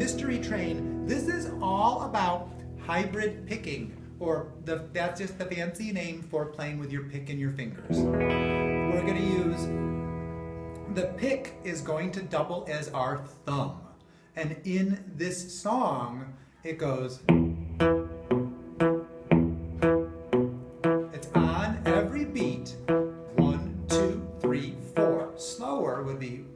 Mystery Train. This is all about hybrid picking, or that's just the fancy name for playing with your pick and your fingers. We're going to use, the pick is going to double as our thumb. And in this song, it goes, it's on every beat, 1, 2, 3, 4. Slower would be,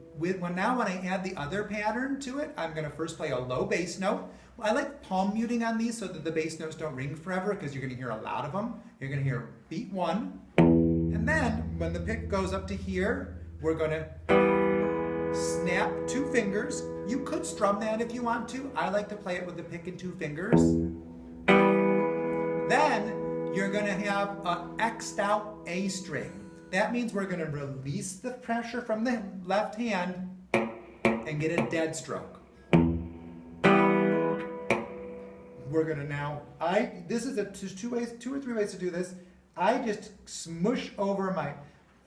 now when I add the other pattern to it, I'm going to first play a low bass note. I like palm muting on these so that the bass notes don't ring forever, because you're going to hear a lot of them. You're going to hear beat 1, and then when the pick goes up to here, we're going to snap 2 fingers. You could strum that if you want to. I like to play it with the pick and 2 fingers. Then you're going to have an X'd out A string. That means we're going to release the pressure from the left hand and get a dead stroke. We're going to now, this is there's 2 or 3 ways to do this. I just smush over my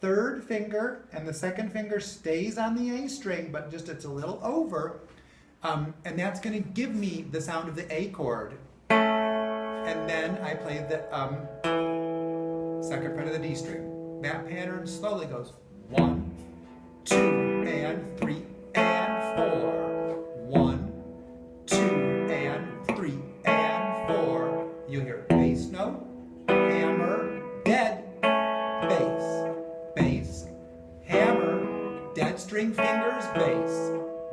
third finger, and the second finger stays on the A string, but just it's a little over. And that's going to give me the sound of the A chord. And then I play the second fret of the D string. That pattern slowly goes 1, 2, and 3, and 4. 1, 2, and 3, and 4. You'll hear bass note, hammer, dead, bass, bass, hammer, dead string fingers, bass.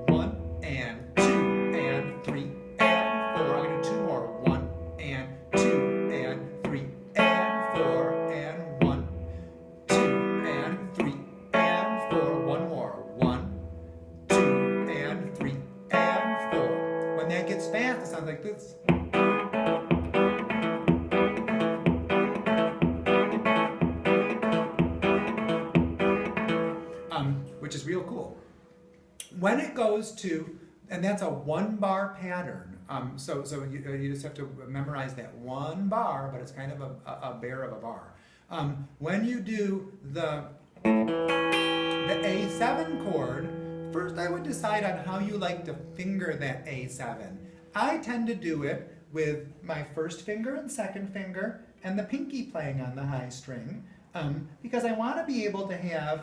1, and 2, and 3, and 4. I'm going to do 2 more. 1, and 2, and 3, and 4, and 1, 2, and 3, and 4. One more. 1, 2, and 3, and 4. When that gets fast, it sounds like this. Which is real cool. When it goes to, and that's a 1-bar pattern, so you just have to memorize that 1 bar, but it's kind of a bear of a bar. When you do the A7 chord, first I would decide on how you like to finger that A7. I tend to do it with my first finger and second finger and the pinky playing on the high string, because I want to be able to have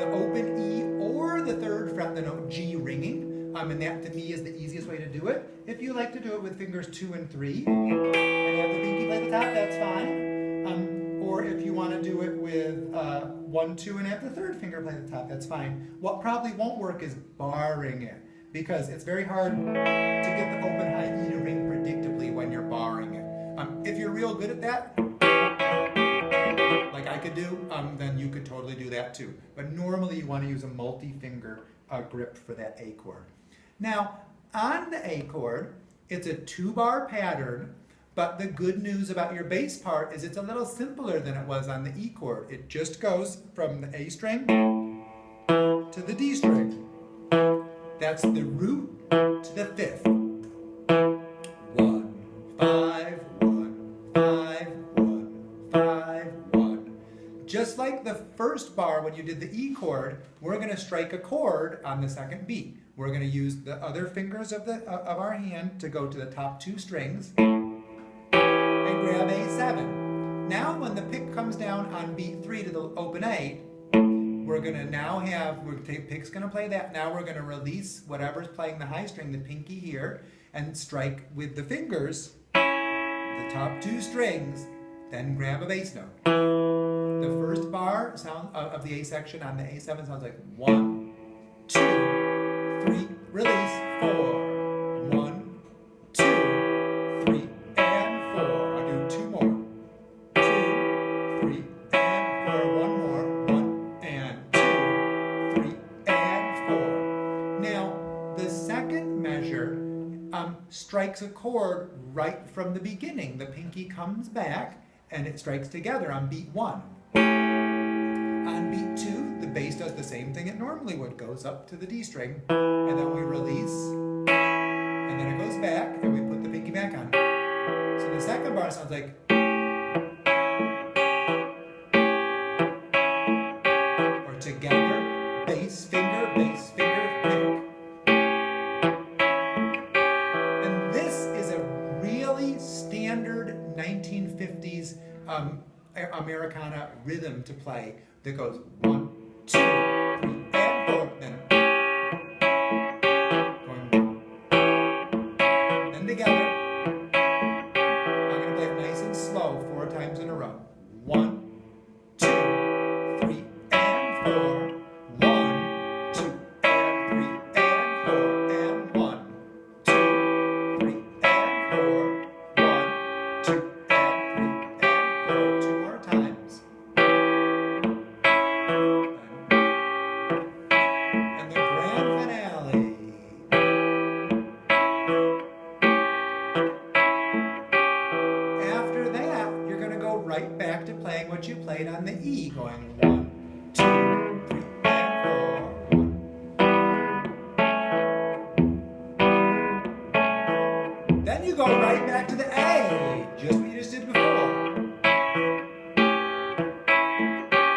the open E or the third fret, the note G ringing, and that to me is the easiest way to do it. If you like to do it with fingers 2 and 3, and have the pinky play the top, that's fine. Or if you want to do it with 1, 2, and have the third finger play the top, that's fine. What probably won't work is barring it, because it's very hard to get the open high E to ring predictably when you're barring it. If you're real good at that, like I could do, then you could totally do that too. But normally you want to use a multi-finger grip for that A chord. Now, on the A chord, it's a 2-bar pattern, but the good news about your bass part is it's a little simpler than it was on the E chord. It just goes from the A string to the D string. That's the root to the 5th. 1, 5, 1, 5, 1, 5, 1. Just like the first bar when you did the E chord, we're going to strike a chord on the second beat. We're going to use the other fingers of our hand to go to the top 2 strings and grab A7. Now when the pick comes down on beat 3 to the open A, we're going to now have, pick's going to play that. Now we're going to release whatever's playing the high string, the pinky here, and strike with the fingers the top 2 strings, then grab a bass note. The first bar sound of the A section on the A7 sounds like 1, 2, 3, release, 4. 1, 2, 3, and 4. I'll do 2 more. 2, 3, and 4. One more. 1, and 2, 3, and 4. Now, the second measure strikes a chord right from the beginning. The pinky comes back and it strikes together on beat 1. On beat 2, the bass does the same thing it normally would, goes up to the D string, and then we release, and then it goes back, and we put the pinky back on. So the second bar sounds like, or together, bass finger, pick. Americana rhythm to play that goes 1, 2, 3, and 4. Then going then together. I'm going to play it nice and slow 4 times in a row. 1, 2, 3, and 4. 1, 2, and 3, and 4, and 1, 2, 3, and 4. 1, 2, and 3, and 4. 2 more times. And the grand finale. After that, you're going to go right back to playing what you played on the E, going 1, 2, 3, and 4. Then you go right back to the A, just what you just did before.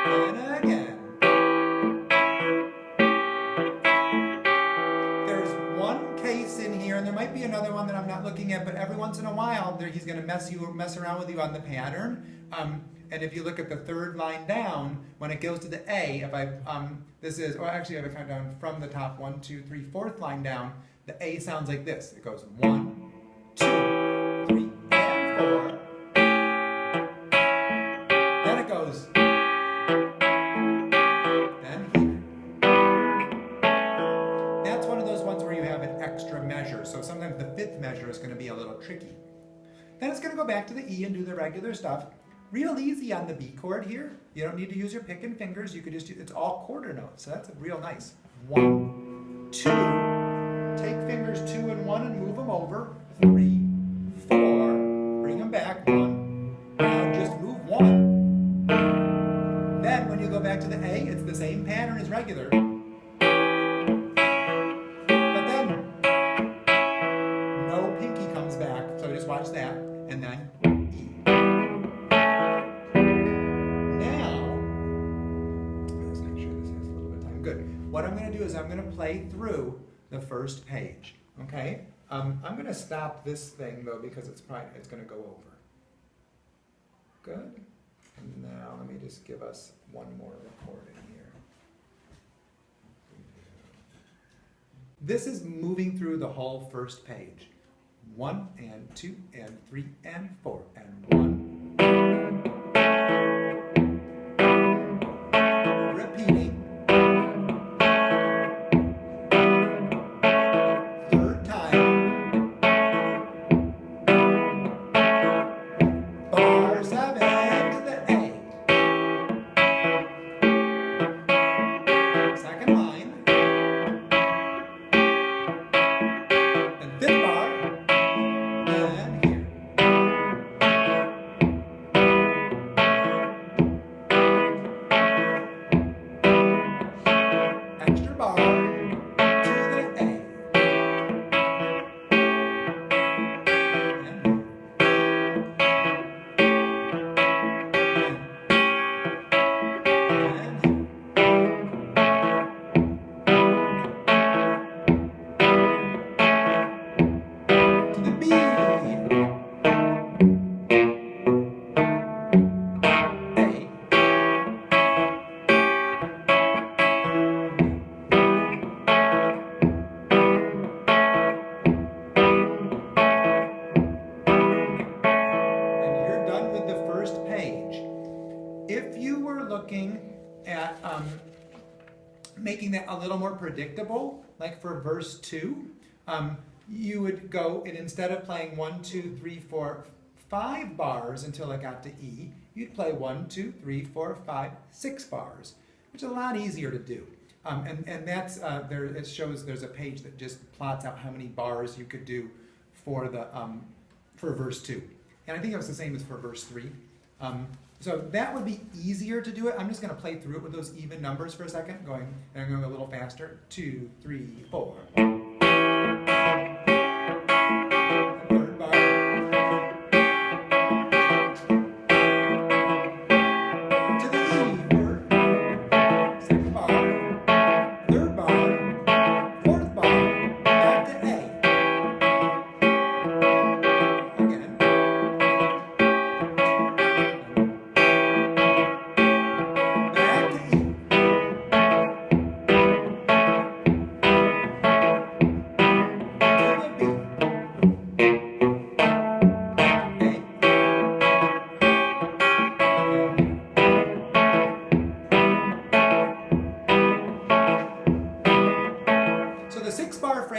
And again. There's one case in here, and there might be another one that I'm not looking at, but every once in a while he's going to mess around with you on the pattern. And if you look at the 3rd line down, when it goes to the A, if I if I count down from the top 1, 2, 3, 4th line down, the A sounds like this. It goes 1, 2, 3, and 4. Then it goes. Then here. That's one of those ones where you have an extra measure. So sometimes the 5th measure is going to be a little tricky. Then it's going to go back to the E and do the regular stuff. Real easy on the B chord here. You don't need to use your pick and fingers. You could just do, it's all quarter notes. So that's real nice. 1, 2. Take fingers 2 and 1 and move them over. 3, 4. Bring them back. 1. Now just move 1. Then when you go back to the A, it's the same pattern as regular. But then no pinky comes back. So just watch that. And then E. Good. What I'm going to do is I'm going to play through the first page. Okay? I'm going to stop this thing though because it's going to go over. Good. And now let me just give us one more recording here. This is moving through the whole first page. 1 and 2 and 3 and 4 and 1. Repeating. Making that a little more predictable, like for verse 2, you would go and instead of playing 1, 2, 3, 4, 5 bars until it got to E, you'd play 1, 2, 3, 4, 5, 6 bars, which is a lot easier to do. And that's there. It shows there's a page that just plots out how many bars you could do for the for verse 2, and I think it was the same as for verse 3. So that would be easier to do it. I'm just going to play through it with those even numbers for a second, and I'm going a little faster. 2, 3, 4. Third bar. To the E chord. Second bar. Third bar. Fourth bar. Back to A. Again.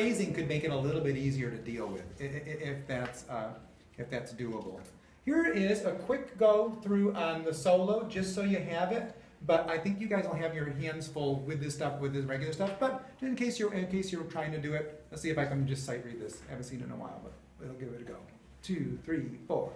phrasing could make it a little bit easier to deal with, if that's doable. Here is a quick go through on the solo, just so you have it. But I think you guys will have your hands full with this stuff, with this regular stuff. But in case you're trying to do it, let's see if I can just sight read this. I haven't seen it in a while, but it'll give it a go. 2, 3, 4.